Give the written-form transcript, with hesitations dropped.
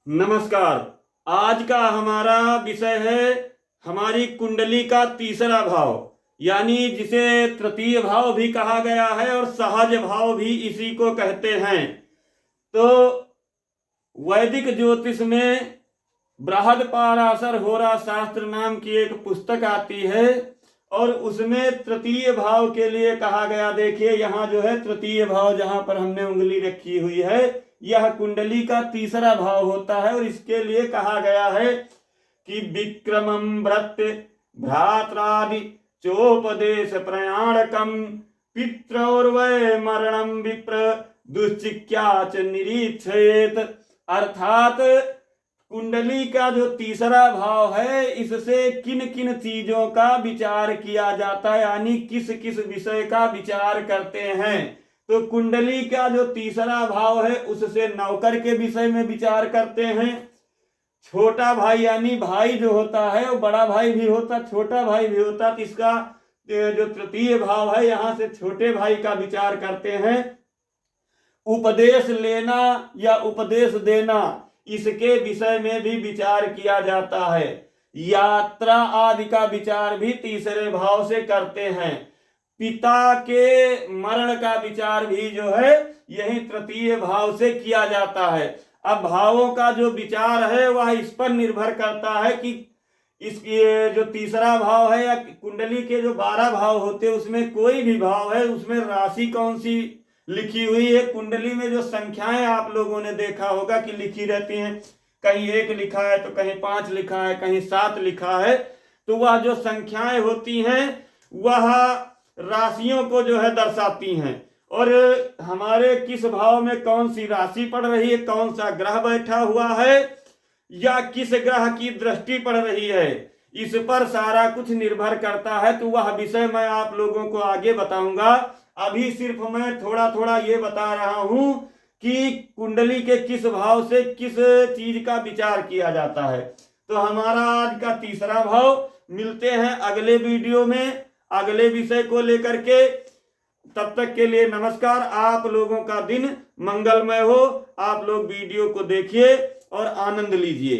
नमस्कार। आज का हमारा विषय है हमारी कुंडली का तीसरा भाव, यानी जिसे तृतीय भाव भी कहा गया है और सहज भाव भी इसी को कहते हैं। तो वैदिक ज्योतिष में बृहदपाराशर होरा शास्त्र नाम की एक पुस्तक आती है और उसमें तृतीय भाव के लिए कहा गया। देखिए यहाँ जो है तृतीय भाव, जहां पर हमने उंगली रखी हुई है, यह कुंडली का तीसरा भाव होता है और इसके लिए कहा गया है कि विक्रमं भृत्य भ्रात्रादि चोपदेश प्रयाणकम पित्रौर्वै मरणं विप्र दुश्चिक्या च निरीक्षेत। अर्थात कुंडली का जो तीसरा भाव है, इससे किन किन चीजों का विचार किया जाता है, यानी किस किस विषय का विचार करते हैं। तो कुंडली का जो तीसरा भाव है उससे नौकर के विषय में विचार करते हैं। छोटा भाई यानी भाई जो होता है वो बड़ा भाई भी होता, छोटा भाई भी होता, तो इसका जो तृतीय भाव है यहां से छोटे भाई का विचार करते हैं। उपदेश लेना या उपदेश देना, इसके विषय में भी विचार किया जाता है। यात्रा आदि का विचार भी तीसरे भाव से करते हैं। पिता के मरण का विचार भी जो है यही तृतीय भाव से किया जाता है। अब भावों का जो विचार है वह इस पर निर्भर करता है कि इसके जो तीसरा भाव है या कुंडली के जो 12 भाव होते हैं उसमें कोई भी भाव है उसमें राशि कौन सी लिखी हुई है। कुंडली में जो संख्याएं आप लोगों ने देखा होगा कि लिखी रहती हैं, कहीं 1 लिखा है तो कहीं 5 लिखा है, कहीं 7 लिखा है। तो वह जो संख्याएं होती हैं वह राशियों को जो है दर्शाती हैं और हमारे किस भाव में कौन सी राशि पड़ रही है, कौन सा ग्रह बैठा हुआ है या किस ग्रह की दृष्टि पड़ रही है, इस पर सारा कुछ निर्भर करता है। तो वह विषय मैं आप लोगों को आगे बताऊंगा। अभी सिर्फ मैं थोड़ा थोड़ा ये बता रहा हूं कि कुंडली के किस भाव से किस चीज का विचार किया जाता है। तो हमारा आज का तीसरा भाव। मिलते हैं अगले वीडियो में अगले विषय को लेकर के। तब तक के लिए नमस्कार। आप लोगों का दिन मंगलमय हो। आप लोग वीडियो को देखिए और आनंद लीजिए।